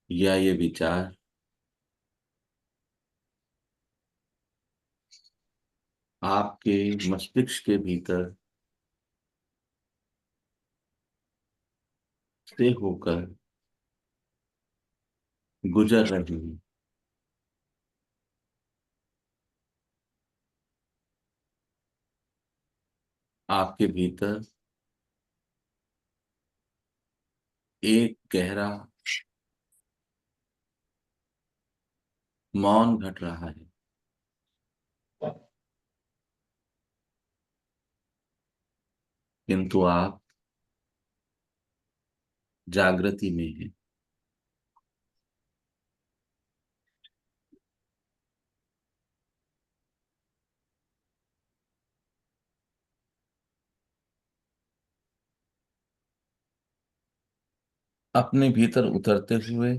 या ये विचार आपके मस्तिष्क के भीतर से होकर गुजर रहे हैं। आपके भीतर एक गहरा मौन घट रहा है। किंतु आप जागृति में हैं। अपने भीतर उतरते हुए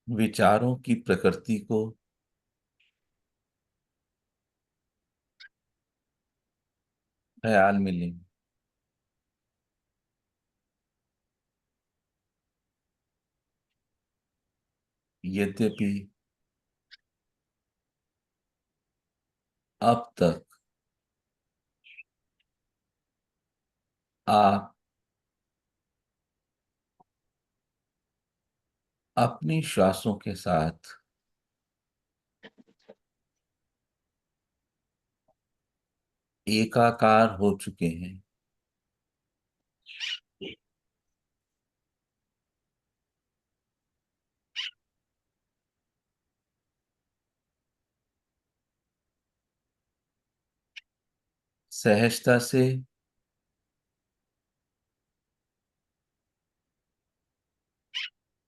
विचारों की प्रकृति को ख्याल में लें। यद्यपि अब तक आप अपनी श्वासों के साथ एकाकार हो चुके हैं, सहजता से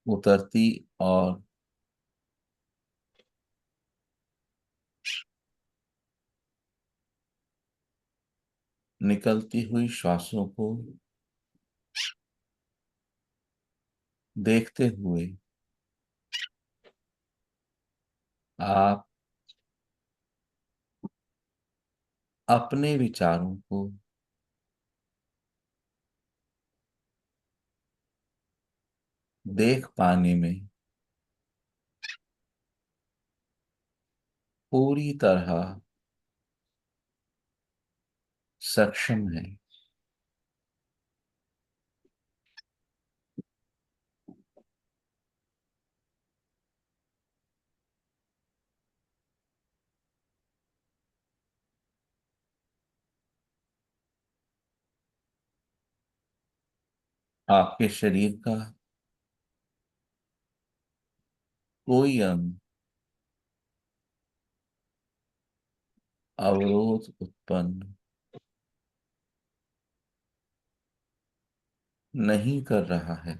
उतरती और निकलती हुई श्वासों को देखते हुए आप अपने विचारों को देख पाने में पूरी तरह सक्षम है। आपके शरीर का कोई अंग अवरोध उत्पन्न नहीं कर रहा है।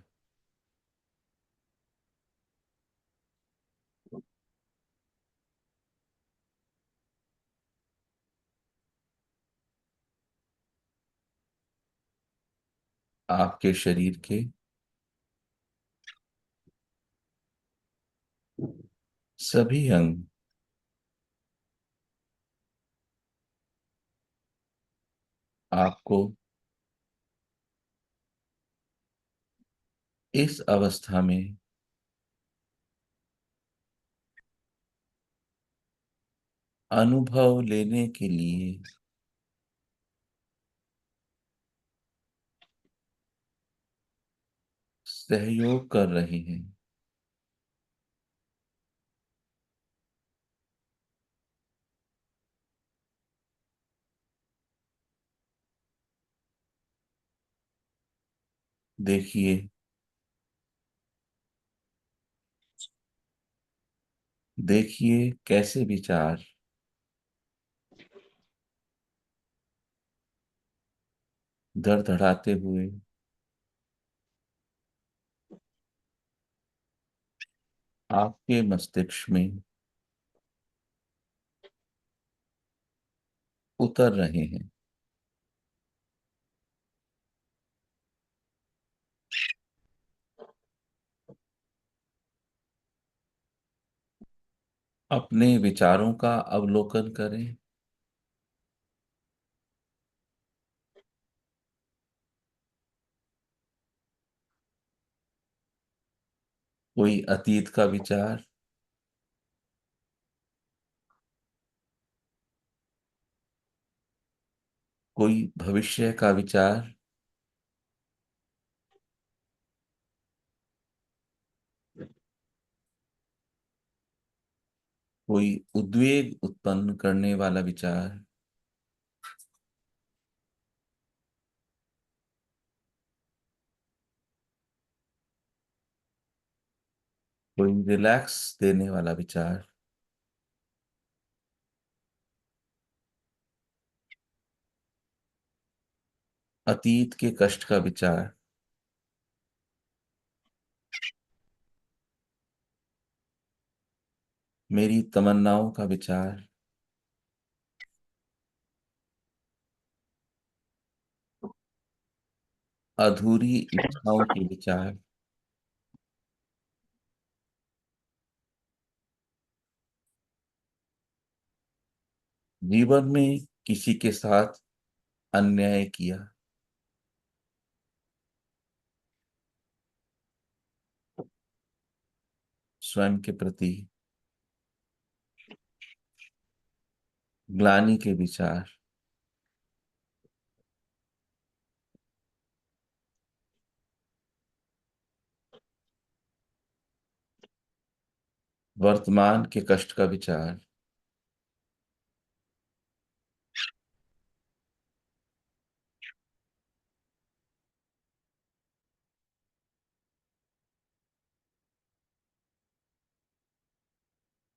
आपके शरीर के सभी अंग आपको इस अवस्था में अनुभव लेने के लिए सहयोग कर रहे हैं। देखिए, देखिए कैसे विचार धड़धड़ाते हुए आपके मस्तिष्क में उतर रहे हैं। अपने विचारों का अवलोकन करें। कोई अतीत का विचार, कोई भविष्य का विचार, कोई उद्वेग उत्पन्न करने वाला विचार, कोई रिलैक्स देने वाला विचार, अतीत के कष्ट का विचार, मेरी तमन्नाओं का विचार, अधूरी इच्छाओं के विचार, जीवन में किसी के साथ अन्याय किया, स्वयं के प्रति ग्लानि के विचार, वर्तमान के कष्ट का विचार,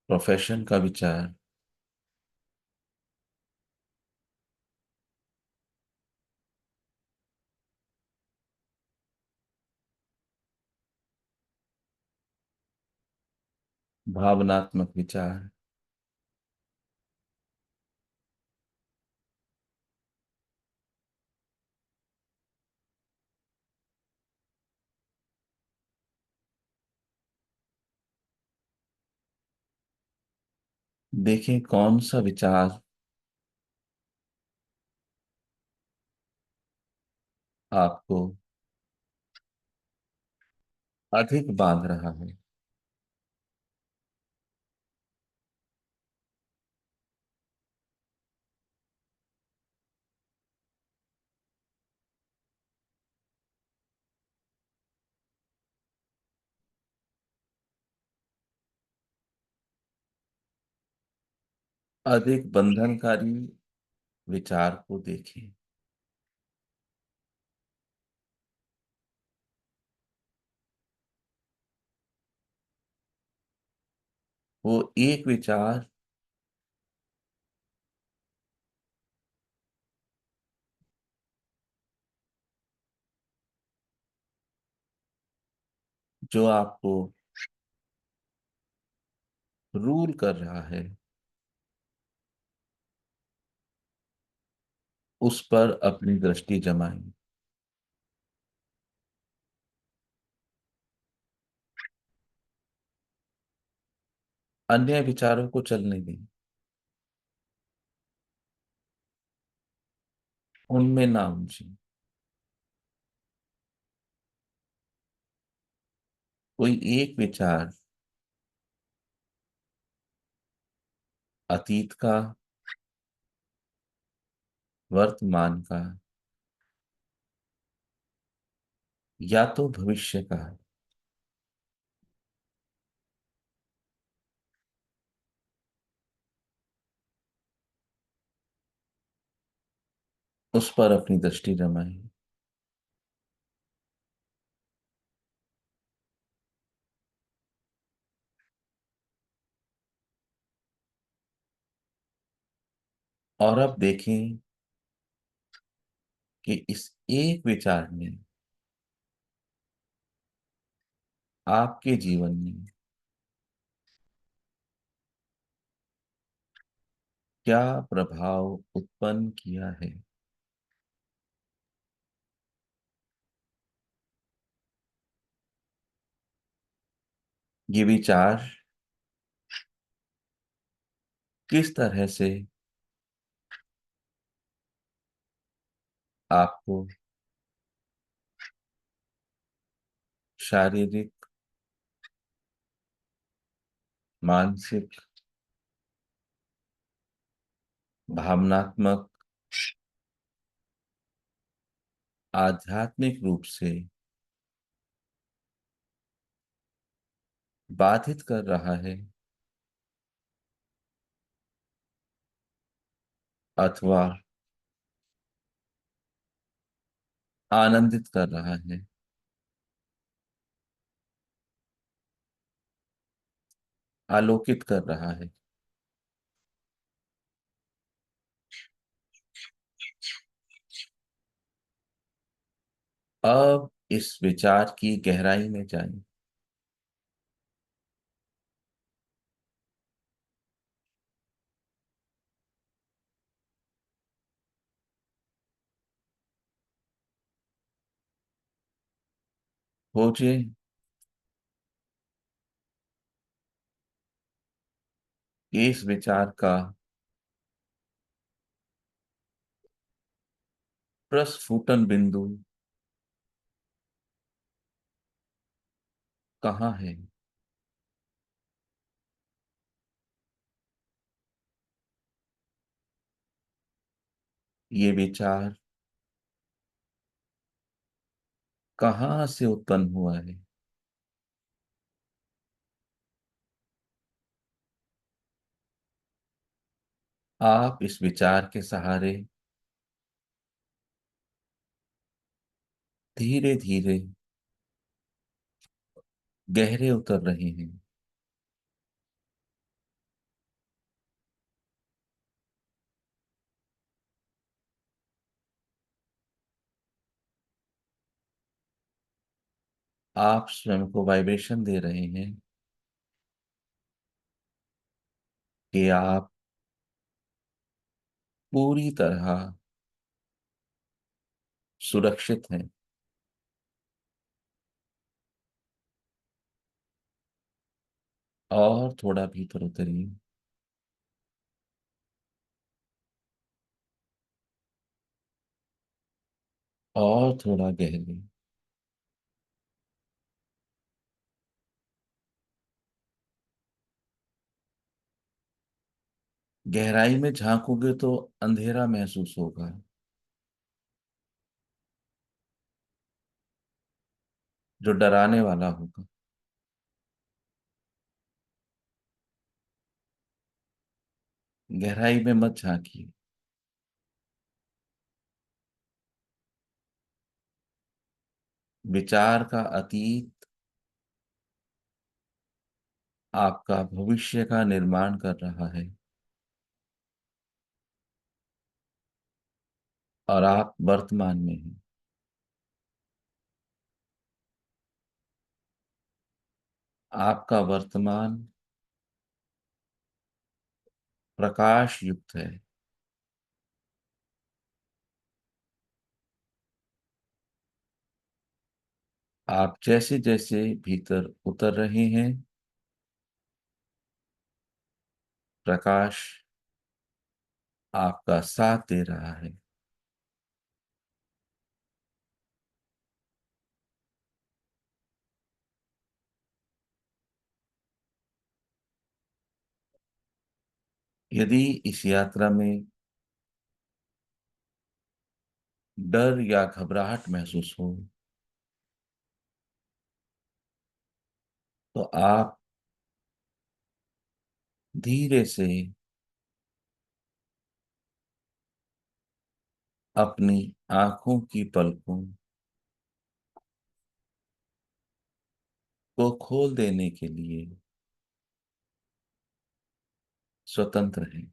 प्रोफेशन का विचार। भावनात्मक विचार। देखें कौन सा विचार आपको अधिक बांध रहा है। अधिक बंधनकारी विचार को देखें। वो एक विचार जो आपको रूल कर रहा है, उस पर अपनी दृष्टि जमाएं। अन्य विचारों को चलने दें, उनमें ना उलझें। कोई एक विचार अतीत का, वर्तमान का या तो भविष्य का, उस पर अपनी दृष्टि जमाएं। और अब देखें कि इस एक विचार ने आपके जीवन में क्या प्रभाव उत्पन्न किया है। ये विचार किस तरह से आपको शारीरिक, मानसिक, भावनात्मक, आध्यात्मिक रूप से बाधित कर रहा है, अथवा आनंदित कर रहा है। आलोकित कर रहा है। अब इस विचार की गहराई में जाएं। खोजें इस विचार का प्रस्फुटन बिंदु कहाँ है। ये विचार कहाँ से उत्पन्न हुआ है। आप इस विचार के सहारे धीरे धीरे गहरे उतर रहे हैं। आप स्वयं को वाइब्रेशन दे रहे हैं कि आप पूरी तरह सुरक्षित हैं। और थोड़ा भीतर उतरिए। और थोड़ा गहरे। गहराई में झांकोगे तो अंधेरा महसूस होगा। जो डराने वाला होगा। गहराई में मत झांकिए। विचार का अतीत आपका भविष्य का निर्माण कर रहा है। और आप वर्तमान में हैं। आपका वर्तमान प्रकाश युक्त है। आप जैसे जैसे भीतर उतर रहे हैं, प्रकाश आपका साथ दे रहा है। यदि इस यात्रा में डर या घबराहट महसूस हो, तो आप धीरे से अपनी आंखों की पलकों को खोल देने के लिए स्वतंत्र हैं।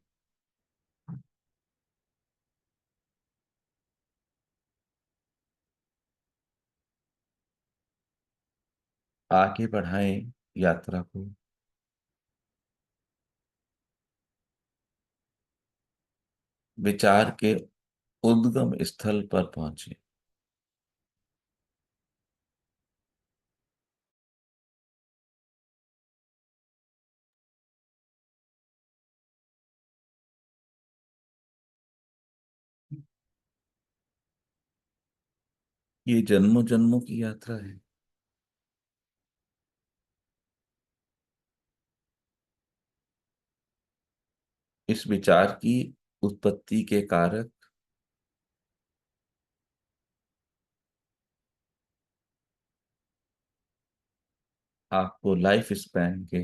आगे बढ़ाएं यात्रा को। विचार के उद्गम स्थल पर पहुंचे। ये जन्मों जन्मों की यात्रा है। इस विचार की उत्पत्ति के कारक आपको लाइफ स्पैन के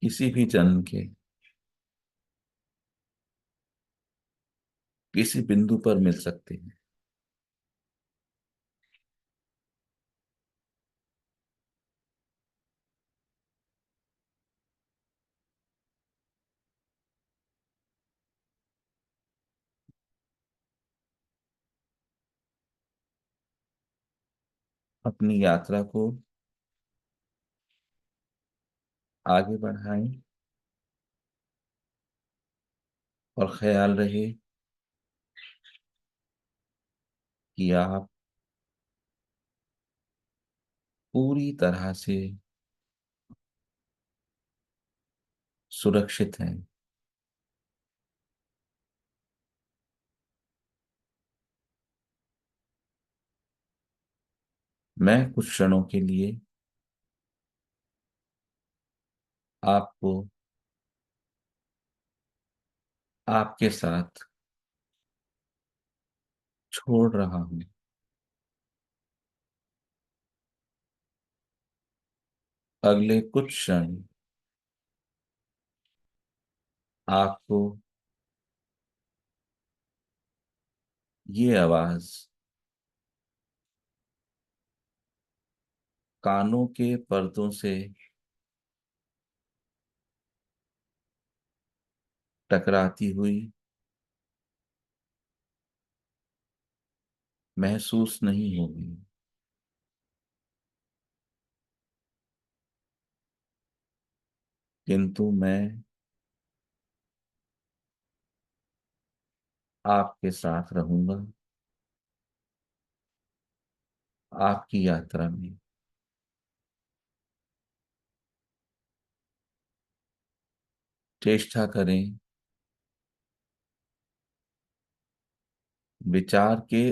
किसी भी जन्म के किसी बिंदु पर मिल सकते हैं। अपनी यात्रा को आगे बढ़ाएं और ख्याल रहे कि आप पूरी तरह से सुरक्षित हैं। मैं कुछ क्षणों के लिए आपको आपके साथ छोड़ रहा हूं। अगले कुछ क्षण आपको ये आवाज कानों के पर्दों से टकराती हुई महसूस नहीं होगी, किंतु मैं आपके साथ रहूंगा आपकी यात्रा में। चेष्टा करें विचार के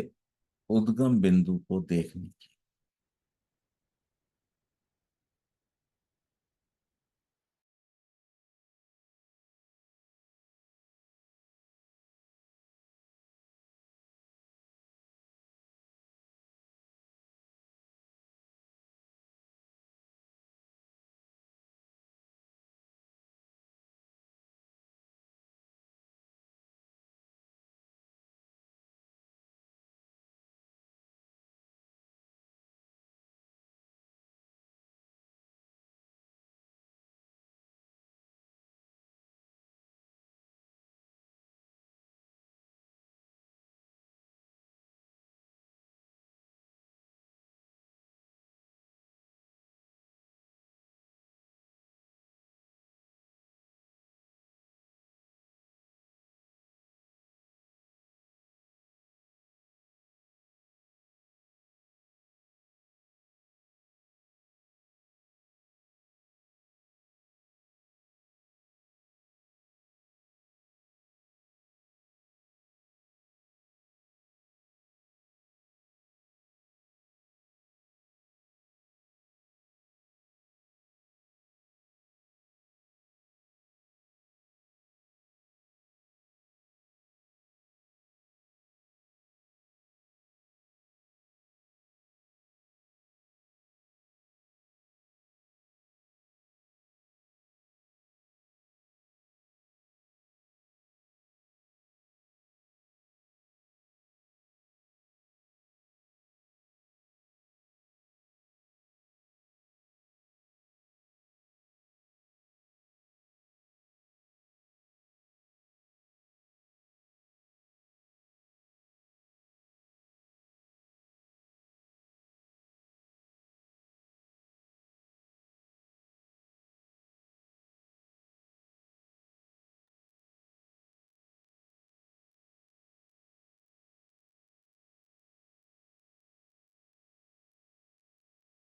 उद्गम बिंदु को देखने की।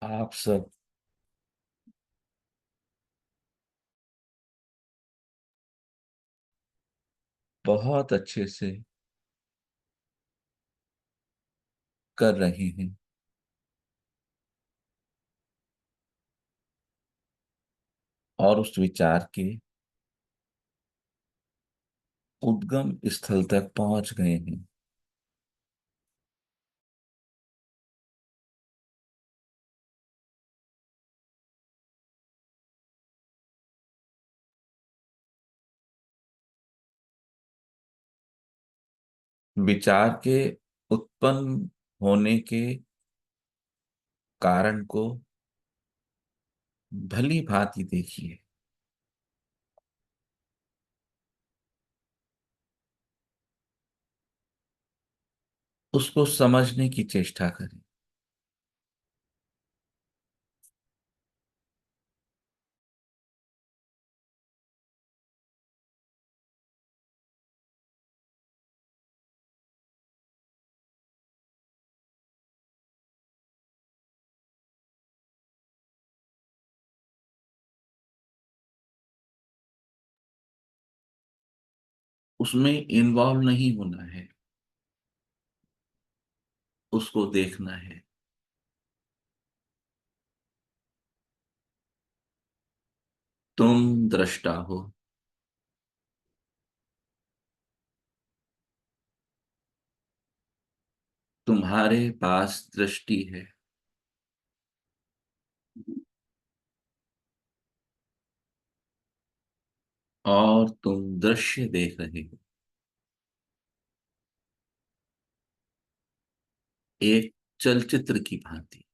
आप सब बहुत अच्छे से कर रहे हैं। और उस विचार के उद्गम स्थल तक पहुंच गए हैं। विचार के उत्पन्न होने के कारण को भली भांति देखिए। उसको समझने की चेष्टा करें। उसमें इन्वॉल्व नहीं होना है, उसको देखना है। तुम दृष्टा हो, तुम्हारे पास दृष्टि है, और तुम दृश्य देख रहे हो, एक चलचित्र की भांति।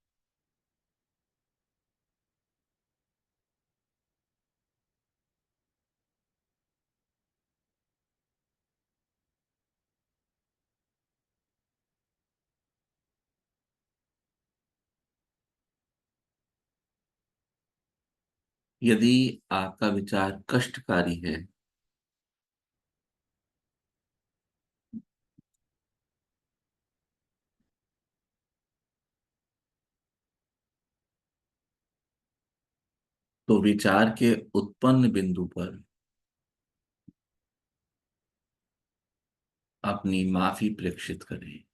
यदि आपका विचार कष्टकारी है, तो विचार के उत्पन्न बिंदु पर अपनी माफी प्रेक्षित करें।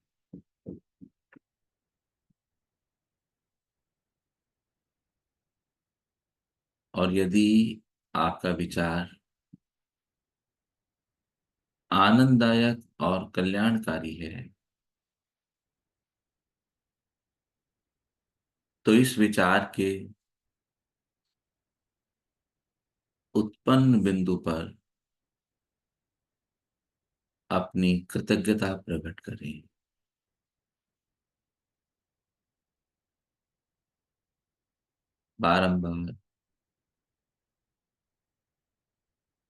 और यदि आपका विचार आनंददायक और कल्याणकारी है, तो इस विचार के उत्पन्न बिंदु पर अपनी कृतज्ञता प्रकट करें। बारंबार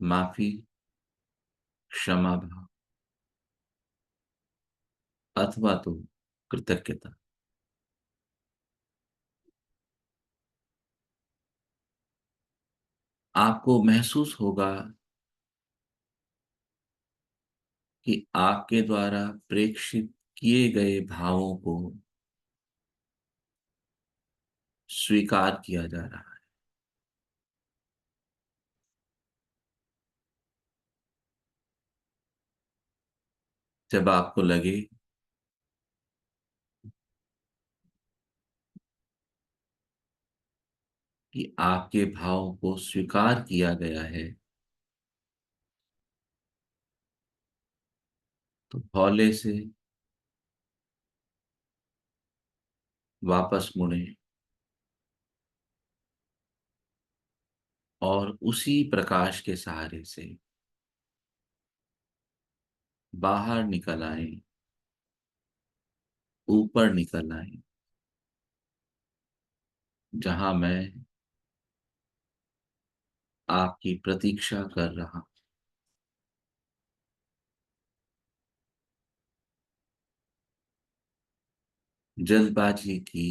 माफी, क्षमा भाव, अथवा तो कृतज्ञता। आपको महसूस होगा कि आपके द्वारा प्रेक्षित किए गए भावों को स्वीकार किया जा रहा है। जब आपको लगे कि आपके भाव को स्वीकार किया गया है, तो हौले से वापस मुड़े और उसी प्रकाश के सहारे से बाहर निकल आए, ऊपर निकल आए, जहां मैं आपकी प्रतीक्षा कर रहा। जल्दबाजी की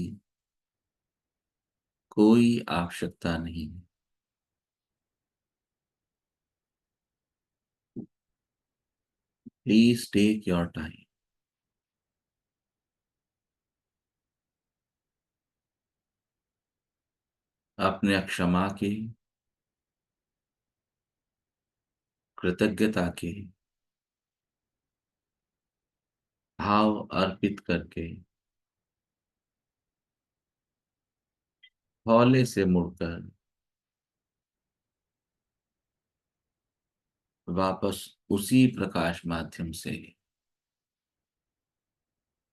कोई आवश्यकता नहीं है। Please take your time. अपने क्षमा के, कृतज्ञता के भाव अर्पित करके हौले से मुड़कर वापस उसी प्रकाश माध्यम से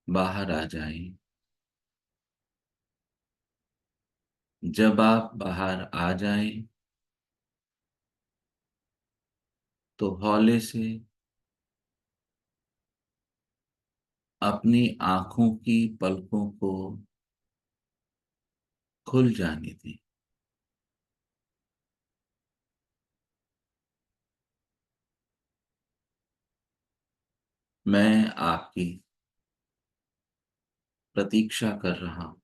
बाहर आ जाएं। जब आप बाहर आ जाएं तो हौले से अपनी आंखों की पलकों को खुल जाने दें। मैं आपकी प्रतीक्षा कर रहा हूं।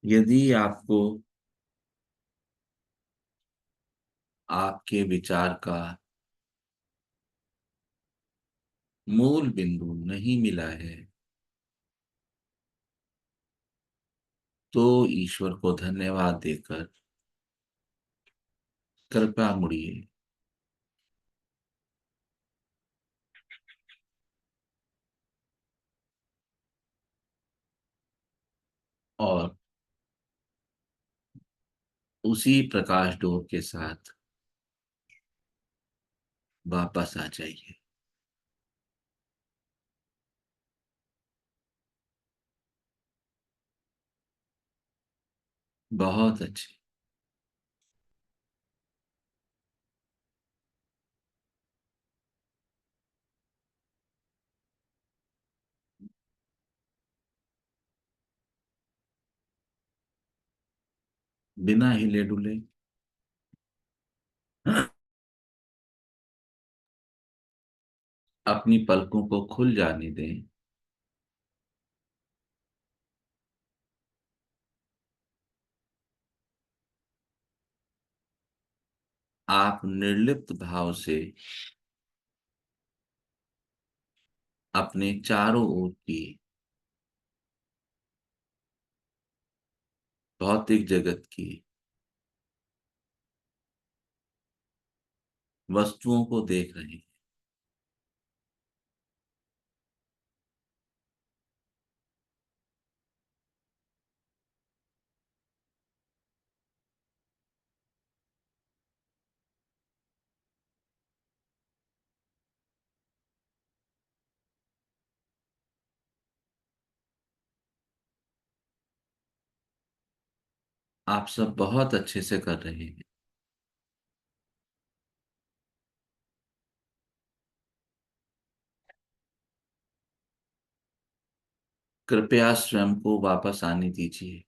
यदि आपको आपके विचार का मूल बिंदु नहीं मिला है तो ईश्वर को धन्यवाद देकर कृपया मुड़िए और उसी प्रकाश डोर के साथ वापस आ जाइए। बहुत अच्छे। बिना हिले डुले अपनी पलकों को खुल जाने दें। आप निर्लिप्त भाव से अपने चारों ओर की भौतिक जगत की वस्तुओं को देख रहे हैं। आप सब बहुत अच्छे से कर रहे हैं। कृपया स्वयं को वापस आने दीजिए।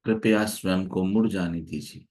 कृपया स्वयं को मुड़ जाने दीजिए।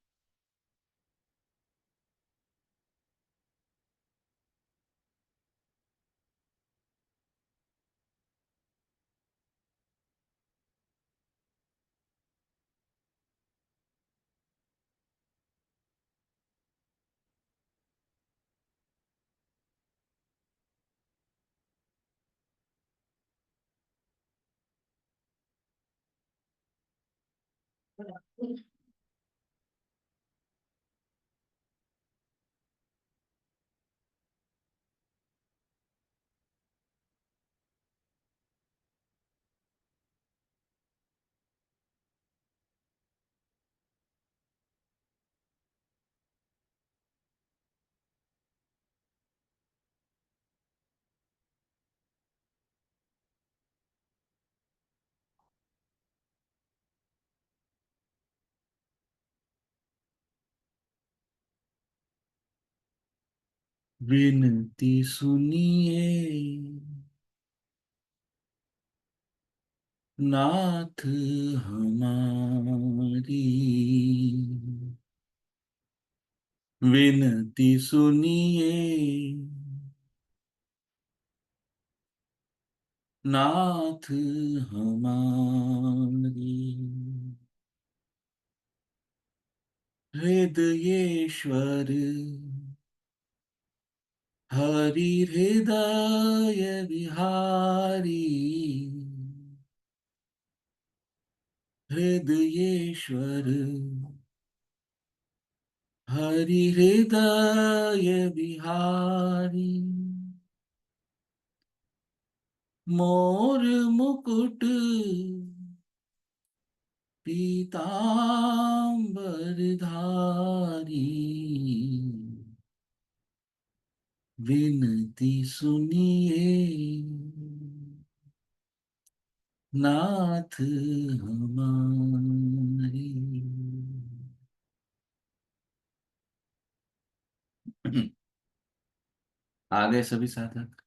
विनती सुनिए नाथ हमारी, विनती सुनिए नाथ हमारी। हृदयेश्वर हरि हृदय विहारी, हृदयेश्वर हरि हृदय विहारी मोर मुकुट पीतांबरधारी विनती सुनिए नाथ हमारी। आगे सभी साधक।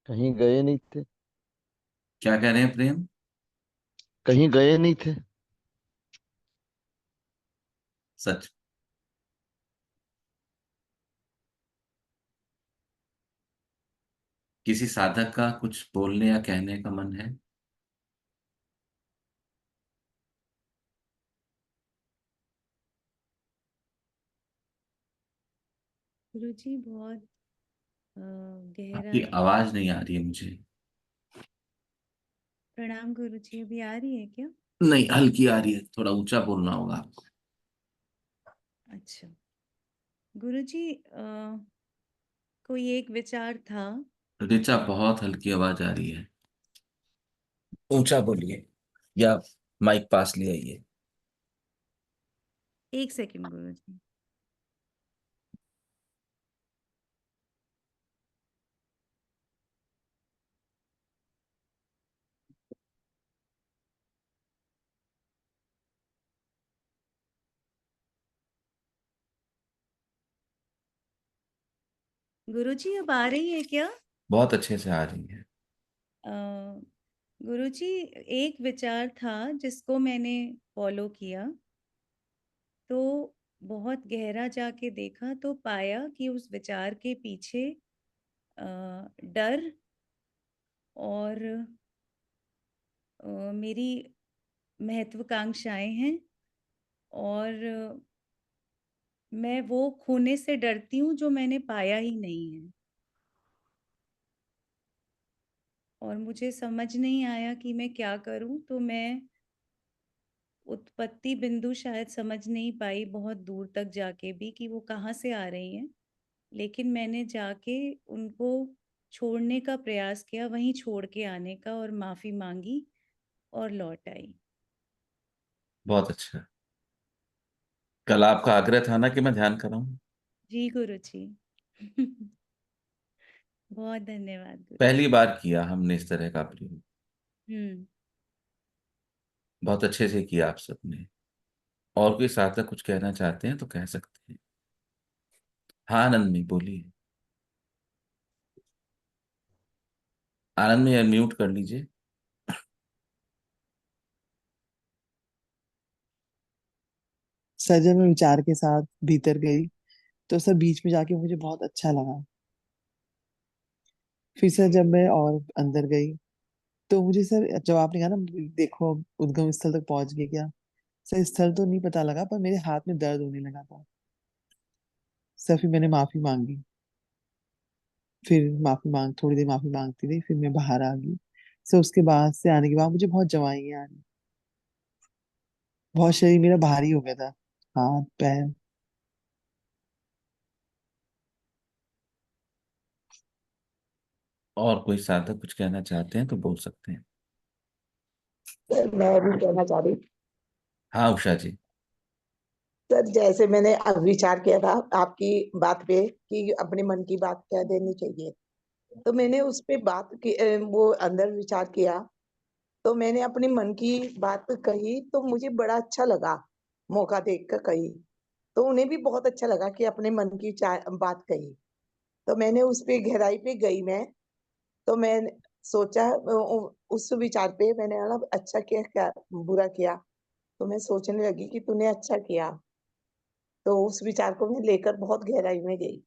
कहीं गए नहीं थे। क्या कह रहे हैं प्रेम? कहीं गए नहीं थे। सच। किसी साधक का कुछ बोलने या कहने का मन है? गुरुजी बहुत गहरा आपकी था। आवाज नहीं आ रही है मुझे। प्रणाम गुरुजी, अभी आ रही है क्या? नहीं, हल्की आ रही है, थोड़ा ऊंचा बोलना होगा आपको। अच्छा गुरुजी, कोई एक विचार था। ऋचा, बहुत हल्की आवाज आ रही है, ऊंचा बोलिए या माइक पास ले आइए। एक सेकंड गुरुजी। गुरुजी अब आ रही है क्या? बहुत अच्छे से आ रही है। अ, गुरुजी, एक विचार था जिसको मैंने फॉलो किया, तो बहुत गहरा जाके देखा तो पाया कि उस विचार के पीछे डर और मेरी महत्वाकांक्षाएं हैं, और मैं वो खोने से डरती हूँ जो मैंने पाया ही नहीं है। और मुझे समझ नहीं आया कि मैं क्या करूँ, तो मैं उत्पत्ति बिंदु शायद समझ नहीं पाई बहुत दूर तक जाके भी कि वो कहाँ से आ रही हैं। लेकिन मैंने जाके उनको छोड़ने का प्रयास किया, वहीं छोड़ के आने का, और माफ़ी मांगी और लौट आई। बहुत अच्छा। कल आपका आग्रह था ना कि मैं ध्यान कराऊं। जी गुरुजी। बहुत धन्यवाद पहली गुरुजी। बार किया हमने इस तरह का प्रयोग। हम्म। बहुत अच्छे से किया आप सबने। और कोई सार्थक कुछ कहना चाहते हैं तो कह सकते हैं। हाँ आनंद में बोलिए। आनंद में म्यूट कर लीजिए। सर जब मैं विचार के साथ भीतर गई तो सर बीच में जाके मुझे बहुत अच्छा लगा। फिर सर जब मैं और अंदर गई तो मुझे सर जब आपने कहा ना देखो अब उद्गम स्थल तक पहुंच गए क्या, सर स्थल तो नहीं पता लगा पर मेरे हाथ में दर्द होने लगा था। सर फिर मैंने माफी मांगी। फिर माफी मांग थोड़ी देर माफी मांगती रही, फिर मैं बाहर आ गई। सर उसके बाद से आने के बाद मुझे बहुत जवाइयाँ आ रही, बहुत शरीर मेरा भारी हो गया था, हाथ पैर। और कोई साधक कुछ कहना चाहते हैं तो बोल सकते हैं। सर मैं भी कहना चाह रही। हाँ उषा जी। सर जैसे मैंने अब विचार किया था आपकी बात पे कि अपने मन की बात कह देनी चाहिए, तो मैंने उस पे बात की, वो अंदर विचार किया, तो मैंने अपने मन की बात कही तो मुझे बड़ा अच्छा लगा। मौका देख कर कही तो उन्हें भी बहुत अच्छा लगा कि अपने मन की बात कही। तो मैंने उस पे गहराई पे गई मैं। तो मैं सोचा, उस विचार पे मैंने बोला अच्छा किया क्या बुरा किया। तो मैं सोचने लगी कि तूने अच्छा किया। तो उस विचार को मैं लेकर बहुत गहराई में गई।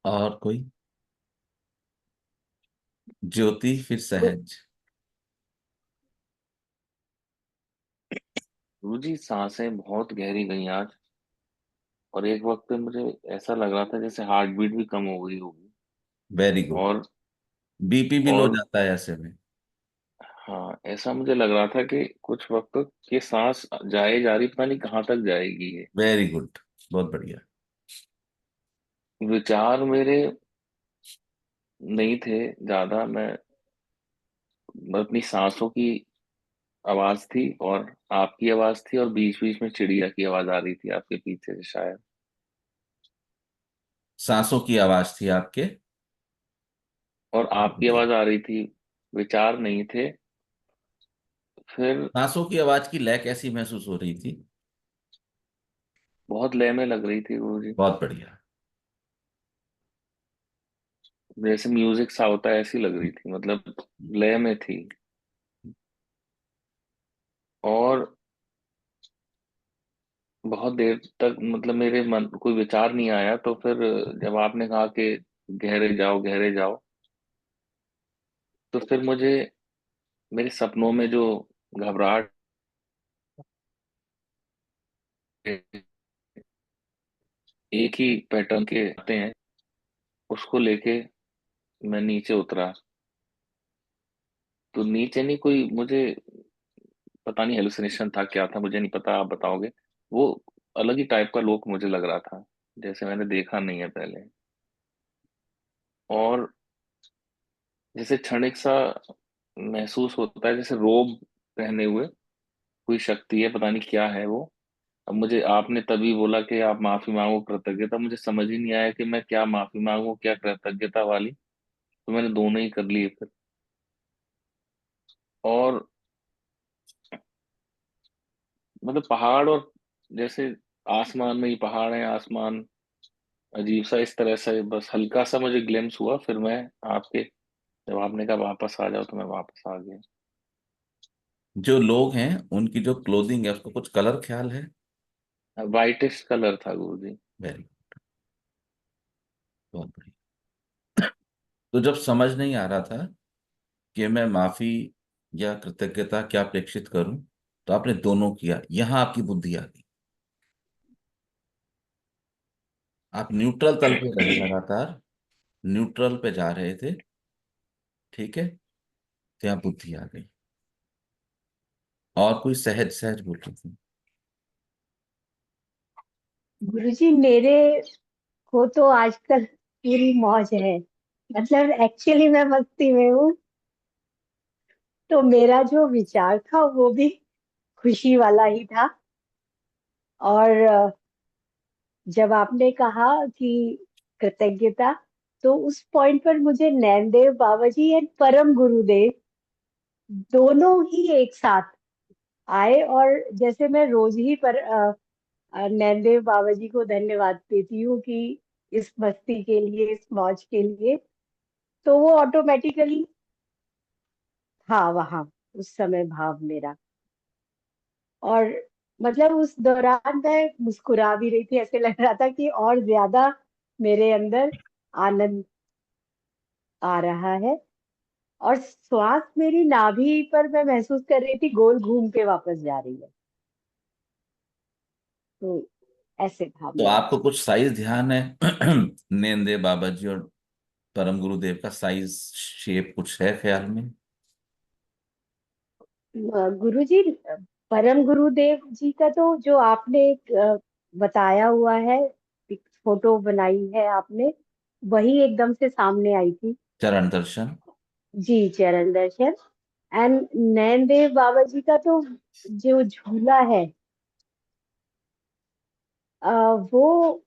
और कोई? ज्योति फिर सहज। गुरु जी, सांसें बहुत गहरी गई आज। और एक वक्त पे मुझे ऐसा लग रहा था जैसे हार्ट बीट भी कम हो गई होगी। Very good. और बीपी भी लो और जाता है ऐसे में। हाँ, ऐसा मुझे लग रहा था कि कुछ वक्त ये सांस जाए जा रही, पता नहीं कहाँ तक जाएगी ये। वेरी गुड, बहुत बढ़िया। विचार मेरे नहीं थे ज्यादा, मैं अपनी सांसों की आवाज थी और आपकी आवाज थी, और बीच बीच में चिड़िया की आवाज आ रही थी आपके पीछे से शायद। सांसों की आवाज थी आपके। और आपकी आवाज आ रही थी, विचार नहीं थे। फिर सांसों की आवाज की लय कैसी महसूस हो रही थी? बहुत लय में लग रही थी गुरु। बहुत बढ़िया। जैसे म्यूजिक सा होता है ऐसी लग रही थी, मतलब लय में थी। और बहुत देर तक मतलब मेरे मन कोई विचार नहीं आया, तो फिर जब आपने कहा कि गहरे जाओ गहरे जाओ, तो फिर मुझे मेरे सपनों में जो घबराहट एक ही पैटर्न के आते हैं, उसको लेके मैं नीचे उतरा। तो नीचे नहीं, कोई मुझे पता नहीं हेलुसिनेशन था क्या था, मुझे नहीं पता, आप बताओगे। वो अलग ही टाइप का लोक मुझे लग रहा था, जैसे मैंने देखा नहीं है पहले। और जैसे क्षणिक सा महसूस होता है, जैसे रोब पहने हुए कोई शक्ति है, पता नहीं क्या है वो। अब मुझे आपने तभी बोला कि आप माफी मांगो कृतज्ञता, मुझे समझ ही नहीं आया कि मैं क्या माफी मांगू क्या कृतज्ञता वाली। तो मैंने दोनों ही कर लिए फिर। और मतलब पहाड़ और जैसे आसमान में ही पहाड़ है, आसमान अजीब सा इस तरह से बस हल्का सा मुझे ग्लिम्स हुआ। फिर मैं आपके जब आपने कहा वापस आ जाओ, तो मैं वापस आ गया। जो लोग हैं उनकी जो क्लोथिंग है उसको कुछ कलर ख्याल है? वाइटिश कलर था गुरु जी। वेरी, बहुत बढ़िया। तो जब समझ नहीं आ रहा था कि मैं माफी या कृतज्ञता क्या प्रेक्षित करूं, तो आपने दोनों किया, यहां आपकी बुद्धि आ गई। आप न्यूट्रल तल पे रहे, लगातार न्यूट्रल पे जा रहे थे, ठीक है? तो यहाँ बुद्धि आ गई। और कोई सहज सहज बोल रही थी। गुरुजी मेरे को तो आजकल पूरी मौज है। मतलब एक्चुअली मैं मस्ती में हूँ, तो मेरा जो विचार था वो भी खुशी वाला ही था। और जब आपने कहा कि कृतज्ञता, तो उस पॉइंट पर मुझे नैनदेव बाबा जी एंड परम गुरुदेव दोनों ही एक साथ आए। और जैसे मैं रोज ही पर नैनदेव बाबा जी को धन्यवाद देती हूँ कि इस मस्ती के लिए, इस मौज के लिए, तो वो ऑटोमेटिकली था वहां उस समय भाव मेरा। और मतलब उस दौरान मैं मुस्कुरा भी रही थी, ऐसे लग रहा था कि और ज्यादा मेरे अंदर आनंद आ रहा है। और श्वास मेरी नाभि पर मैं महसूस कर रही थी गोल घूम के वापस जा रही है। तो ऐसे था तो मेरा। आपको कुछ साइज ध्यान है? नेंदे बाबा जी और परम गुरुदेव का साइज, शेप कुछ है ख्याल में? गुरुजी, परम गुरुदेव जी का तो जो आपने एक बताया हुआ है, एक फोटो बनाई है आपने, वही एकदम से सामने आई थी। चरण दर्शन। जी, चरण दर्शन। एंड नैन देव बाबा जी का तो जो झूला है, वो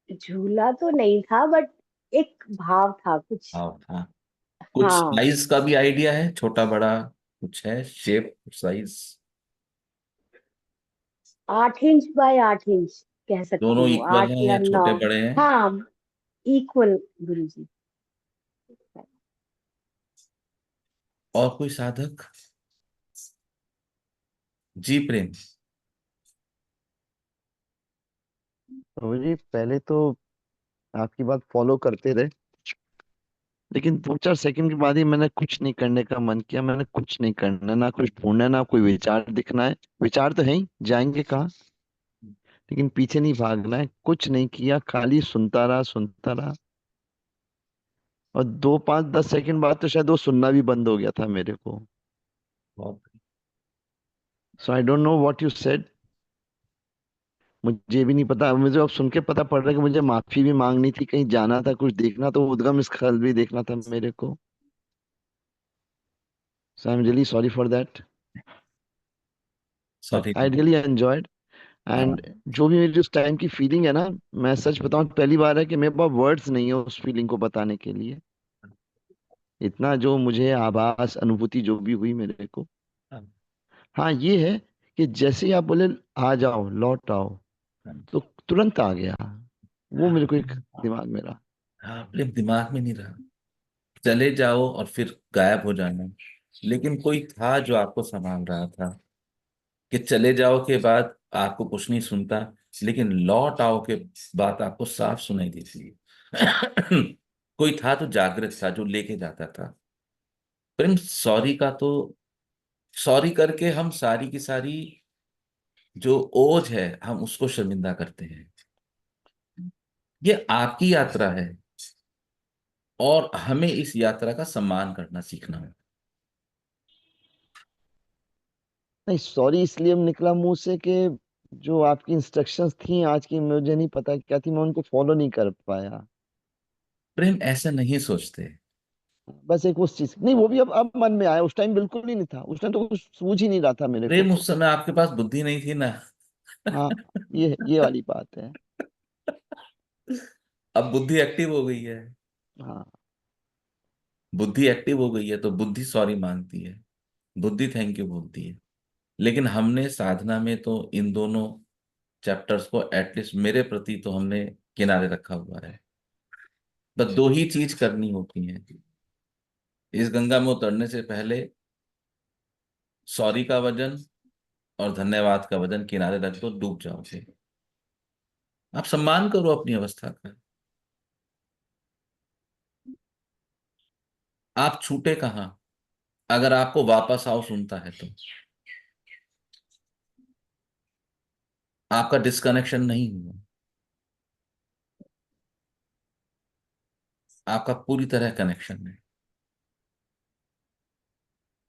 झूला तो नहीं था, बट एक भाव था कुछ। हाँ हाँ। कुछ हाँ, साइज का भी आइडिया है, छोटा बड़ा कुछ है shape, size? 8 inch by 8 inch कह सकती दोनों हूँ, इक्वल 8 हैं या या 9। छोटे बड़े हैं? हाँ, इक्वल गुरु जी। और कोई साधक? जी प्रेम। प्रभु जी पहले तो आपकी बात फॉलो करते रहे, लेकिन 2-4 सेकंड के बाद ही मैंने कुछ नहीं करने का मन किया। मैंने कुछ नहीं करना, ना कुछ ढूंढना, ना कोई विचार दिखना है। विचार तो है ही, जाएंगे कहाँ। लेकिन पीछे नहीं भागना है, कुछ नहीं किया, खाली सुनता रहा सुनता रहा। और 2 5 10 सेकंड बाद तो शायद वो सुनना भी बंद हो गया था मेरे को। बहुत so I don't know what you said. मुझे भी नहीं पता, मुझे अब सुन के पता पड़ रहा है कि मुझे माफी भी मांगनी थी, कहीं जाना था, कुछ देखना, तो उद्गम स्थल भी देखना था मेरे को। So I am really sorry for that. But sorry. I really enjoyed. हाँ एंड जो भी मेरी उस टाइम की फीलिंग है ना, मैं सच बताऊं, पहली बार है कि मेरे पास वर्ड्स नहीं है उस फीलिंग को बताने के लिए। इतना जो मुझे आभास अनुभूति जो भी हुई मेरे को। हाँ हाँ ये है कि जैसे ही आप बोले आ जाओ लौट आओ, हाँ तो तुरंत आ गया। वो मेरे को एक हाँ दिमाग में रहा। हाँ, अपने दिमाग में नहीं रहा। चले जाओ और फिर गायब हो जाना। लेकिन कोई था जो आपको संभाल रहा था, कि चले जाओ के बाद आपको कुछ नहीं सुनता, लेकिन लौट आओ के बाद आपको साफ सुनाई देती है। कोई था तो जागृत था, जो लेके जाता था। प्रेम, सॉरी का तो, सॉरी करके हम सारी की सारी जो ओज है हम उसको शर्मिंदा करते हैं। ये आपकी यात्रा है, और हमें इस यात्रा का सम्मान करना सीखना है। नहीं, सॉरी इसलिए निकला मुंह से कि जो आपकी इंस्ट्रक्शंस थी आज की, मुझे नहीं पता क्या थी, मैं उनको फॉलो नहीं कर पाया। प्रेम, ऐसा नहीं सोचते। बस एक उस चीज, नहीं वो भी अब मन में आया, उस टाइम बिल्कुल ही नहीं था, उस टाइम तो कुछ सूझ ही नहीं रहा था मेरे को। प्रेम, उस समय आपके पास बुद्धि नहीं थी ना। हाँ, ये वाली बात है। अब बुद्धि एक्टिव हो गई है। हाँ। बुद्धि एक्टिव हो गई है तो बुद्धि सॉरी मांगती है, बुद्धि थैंक यू बोलती है। लेकिन हमने साधना में तो इन दोनों चैप्टर्स को, एटलीस्ट मेरे प्रति तो हमने किनारे रखा हुआ है। बस दो ही चीज करनी होती है। इस गंगा में उतरने से पहले सॉरी का वजन और धन्यवाद का वजन किनारे रख दो, डूब जाओगे। आप सम्मान करो अपनी अवस्था का। आप छूटे कहाँ? अगर आपको वापस आओ सुनता है तो आपका डिस्कनेक्शन नहीं हुआ, आपका पूरी तरह कनेक्शन है।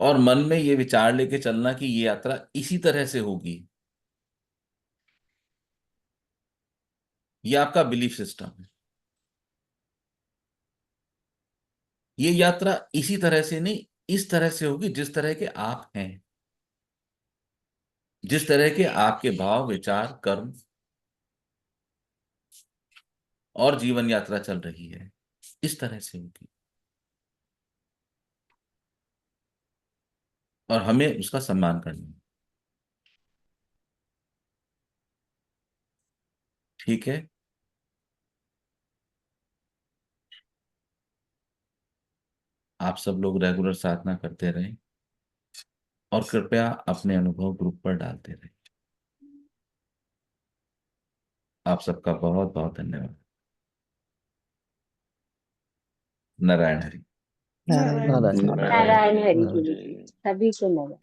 और मन में ये विचार लेके चलना कि ये यात्रा इसी तरह से होगी, ये आपका बिलीफ सिस्टम है। ये यात्रा इसी तरह से नहीं, इस तरह से होगी जिस तरह के आप हैं, जिस तरह के आपके भाव विचार कर्म और जीवन यात्रा चल रही है, इस तरह से होगी। और हमें उसका सम्मान करना है। ठीक है। आप सब लोग रेगुलर साधना करते रहें, और कृपया अपने अनुभव ग्रुप पर डालते रहें। आप सबका बहुत बहुत धन्यवाद। नारायण हरि। नारायण। नारायण। नारायण। नारायण हरि नारायण। गुरु जी, सभी को नमः।